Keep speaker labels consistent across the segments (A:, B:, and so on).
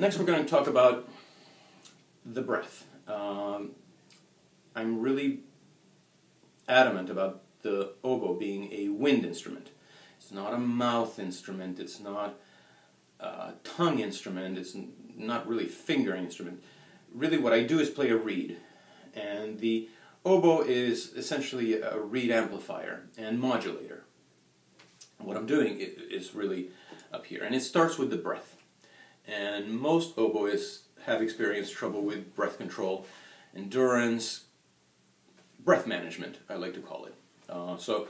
A: Next we're going to talk about the breath. I'm really adamant about the oboe being a wind instrument. It's not a mouth instrument, it's not a tongue instrument, it's not really a fingering instrument. Really what I do is play a reed, and the oboe is essentially a reed amplifier and modulator. What I'm doing is really up here, and it starts with the breath. And most oboists have experienced trouble with breath control, endurance, breath management, I like to call it. So,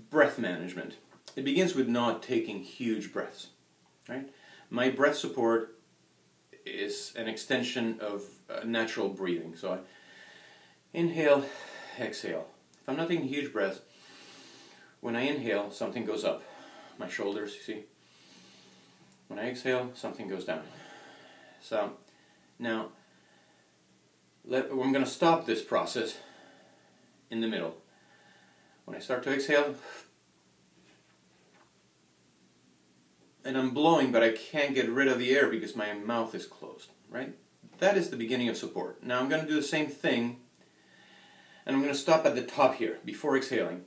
A: breath management. It begins with not taking huge breaths, right? My breath support is an extension of natural breathing. So I inhale, exhale. If I'm not taking huge breaths, when I inhale, something goes up. My shoulders, you see? When I exhale, something goes down. So, now, I'm going to stop this process in the middle. When I start to exhale, and I'm blowing, but I can't get rid of the air because my mouth is closed, right? That is the beginning of support. Now I'm going to do the same thing, and I'm going to stop at the top here, before exhaling.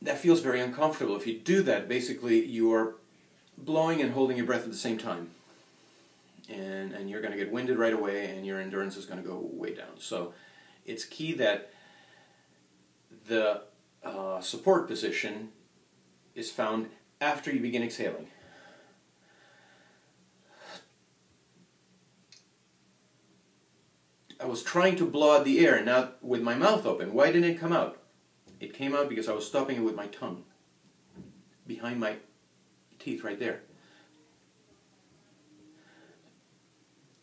A: That feels very uncomfortable. If you do that, basically you are blowing and holding your breath at the same time. And you're going to get winded right away, and your endurance is going to go way down. So it's key that the support position is found after you begin exhaling. I was trying to blow out the air, now with my mouth open. Why didn't it come out? It came out because I was stopping it with my tongue, behind my teeth right there.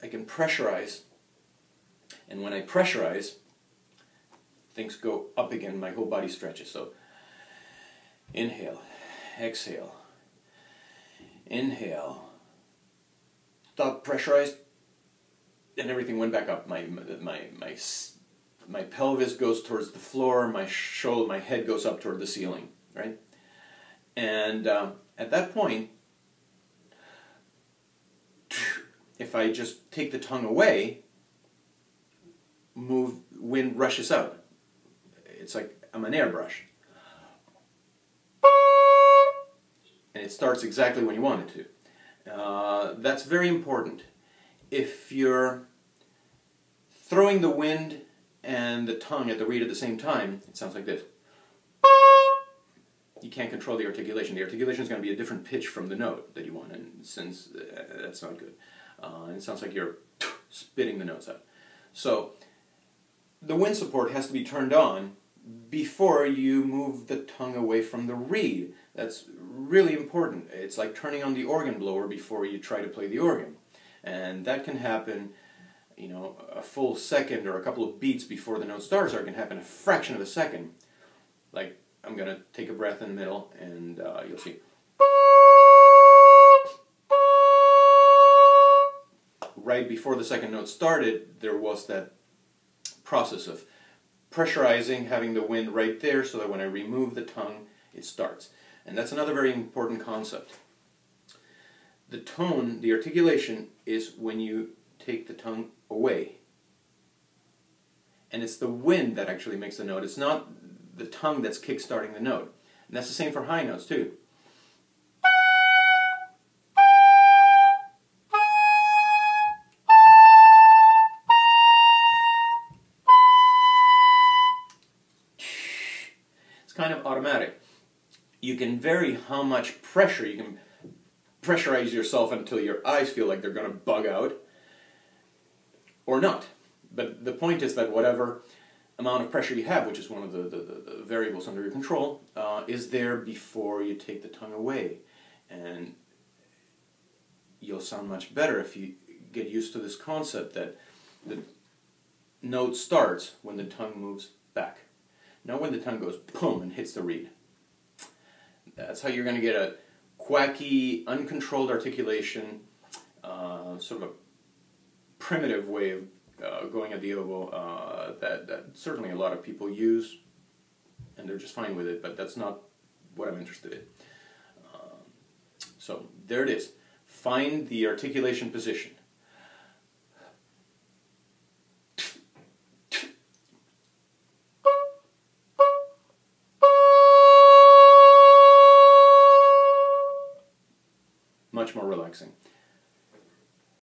A: I can pressurize, and when I pressurize, things go up again, my whole body stretches. So, inhale, exhale, inhale, stop, pressurized, and everything went back up. My pelvis goes towards the floor, my shoulder, my head goes up toward the ceiling, right? And at that point, if I just take the tongue away, wind rushes out. It's like I'm an airbrush. And it starts exactly when you want it to. That's very important. If you're throwing the wind and the tongue at the reed at the same time, it sounds like this. You can't control the articulation. The articulation is going to be a different pitch from the note that you want, and since that's not good. And it sounds like you're spitting the notes out. So the wind support has to be turned on before you move the tongue away from the reed. That's really important. It's like turning on the organ blower before you try to play the organ. And that can happen, you know, a full second or a couple of beats before the note starts, or it can happen a fraction of a second. Like, I'm going to take a breath in the middle, and you'll see. Right before the second note started, there was that process of pressurizing, having the wind right there, so that when I remove the tongue, it starts. And that's another very important concept. The tone, the articulation, is when you take the tongue away. And it's the wind that actually makes the note. It's not the tongue that's kick-starting the note. And that's the same for high notes, too. It's kind of automatic. You can vary how much pressure, you can pressurize yourself until your eyes feel like they're going to bug out, or not. But the point is that whatever amount of pressure you have, which is one of the variables under your control, is there before you take the tongue away. And you'll sound much better if you get used to this concept that the note starts when the tongue moves back. Not when the tongue goes boom and hits the reed. That's how you're going to get a quacky, uncontrolled articulation, sort of a primitive way of going at the oboe that certainly a lot of people use, and they're just fine with it, but that's not what I'm interested in. So There it is. Find the articulation position. Much more relaxing.